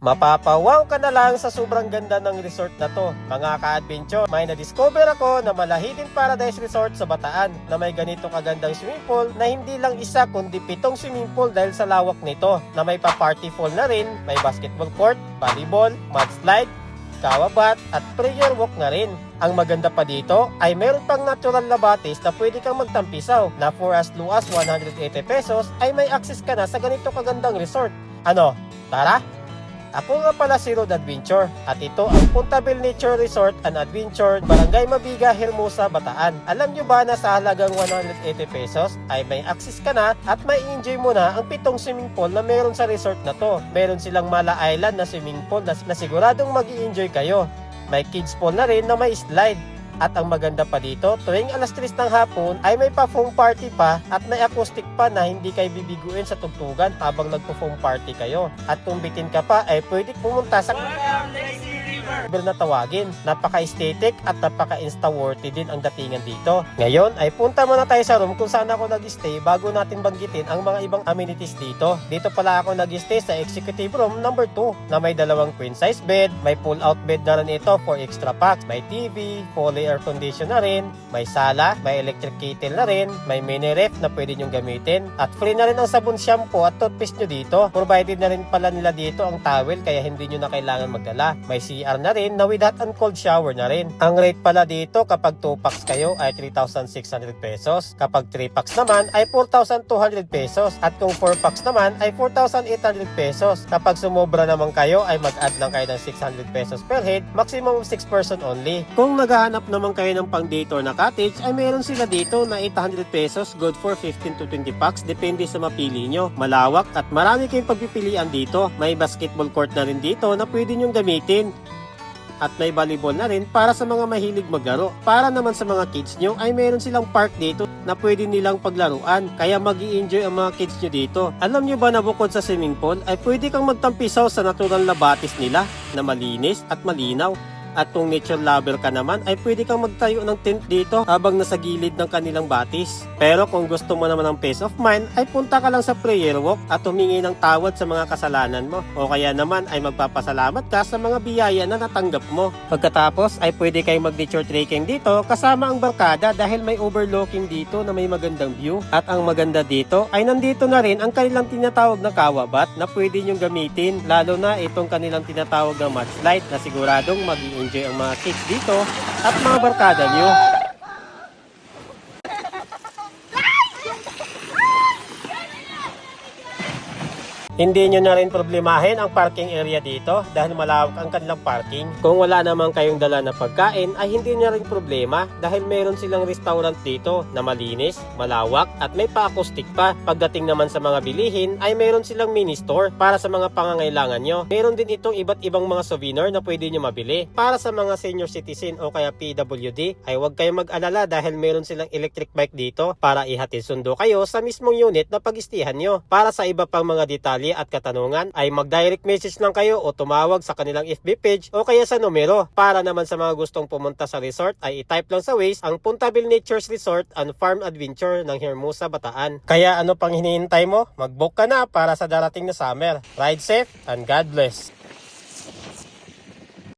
Mapapawaw ka na lang sa sobrang ganda ng resort na to. Mga ka-adventure, may na-discover ako na mala Hidden Paradise Resort sa Bataan na may ganito kagandang swimming pool na hindi lang isa kundi 7 swimming pool dahil sa lawak nito, na may pa-party pool na rin, may basketball court, volleyball, mudslide, kawabat at prayer walk na rin. Ang maganda pa dito ay meron pang natural na batis na pwede kang magtampisaw na for as low as 180 pesos ay may access ka na sa ganito kagandang resort. Ano? Tara! Ako nga pala si Rod Adventure at ito ang Puntabil Nature Resort and Adventure, Barangay Mabiga, Hermosa, Bataan. Alam nyo ba na sa halagang 180 pesos ay may access ka na at may enjoy mo na ang 7 swimming pool na meron sa resort na to. Meron silang Mala Island na swimming pool na siguradong mag-i-enjoy kayo. May kids pool na rin na may slide. At ang maganda pa dito, tuwing alas 3 ng hapon ay may pa-foam party pa at may acoustic pa na hindi kayo bibiguin sa tugtugan habang nagpo-foam party kayo. At kung bitin ka pa ay pwede pumunta sa na tawagin. Napaka-aesthetic at napaka-insta-worthy din ang datingan dito. Ngayon ay punta muna tayo sa room kung saan ako nag-stay bago natin banggitin ang mga ibang amenities dito. Dito pala ako nag-stay sa executive room number 2 na may 2 queen size bed, may pull-out bed na rin ito for extra packs, may TV, fully air condition na rin, may sala, may electric kettle na rin, may mini ref na pwede nyong gamitin, at free na rin ang sabon, shampoo at toothpaste nyo dito. Provided na rin pala nila dito ang towel kaya hindi nyo na kailangan magdala. May CR na rin na with hot and cold shower na rin. Ang rate pala dito kapag 2 packs kayo ay 3,600 pesos. Kapag 3 packs naman ay 4,200 pesos. At kung 4 packs naman ay 4,800 pesos. Kapag sumobra naman kayo ay mag-add lang kayo ng 600 pesos per head, maximum of 6 person only. Kung naghahanap naman kayo ng pang day tour na cottage ay meron sila dito na 800 pesos, good for 15 to 20 packs depende sa mapili nyo. Malawak at marami kayong pagpipilian dito. May basketball court na rin dito na pwede nyong gamitin. At may volleyball na rin para sa mga mahilig maglaro. Para naman sa mga kids nyo ay meron silang park dito na pwede nilang paglaruan. Kaya mag-i-enjoy ang mga kids nyo dito. Alam nyo ba na bukod sa swimming pool ay pwede kang magtampisaw sa natural na batis nila na malinis at malinaw. At kung nature lover ka naman ay pwede kang magtayo ng tent dito habang nasa gilid ng kanilang batis. Pero kung gusto mo naman ng peace of mind ay punta ka lang sa prayer walk at humingi ng tawad sa mga kasalanan mo. O kaya naman ay magpapasalamat ka sa mga biyaya na natanggap mo. Pagkatapos ay pwede kayong mag-nature trekking dito kasama ang barkada dahil may overlooking dito na may magandang view. At ang maganda dito ay nandito na rin ang kanilang tinatawag na kawabat na pwede nyong gamitin, lalo na itong kanilang tinatawag na mudslide na siguradong mag-enjoy ang mga kids dito at mga barkada nyo. Hindi nyo na rin problemahin ang parking area dito dahil malawak ang kanilang parking. Kung wala naman kayong dala na pagkain ay hindi na rin problema dahil meron silang restaurant dito na malinis, malawak at may pa-acoustic pa. Pagdating naman sa mga bilihin ay meron silang mini store para sa mga pangangailangan nyo. Meron din itong iba't ibang mga souvenir na pwede nyo mabili. Para sa mga senior citizen o kaya PWD ay huwag kayong mag-alala dahil meron silang electric bike dito para ihatid sundo kayo sa mismong unit na pag-istihan nyo. Para sa iba pang mga detalye at katanungan ay mag-direct message lang kayo o tumawag sa kanilang FB page o kaya sa numero. Para naman sa mga gustong pumunta sa resort ay i-type lang sa Waze ang Puntabil Nature's Resort and Farm Adventure ng Hermosa, Bataan. Kaya ano pang hinihintay mo? Mag-book ka na para sa darating na summer. Ride safe and God bless!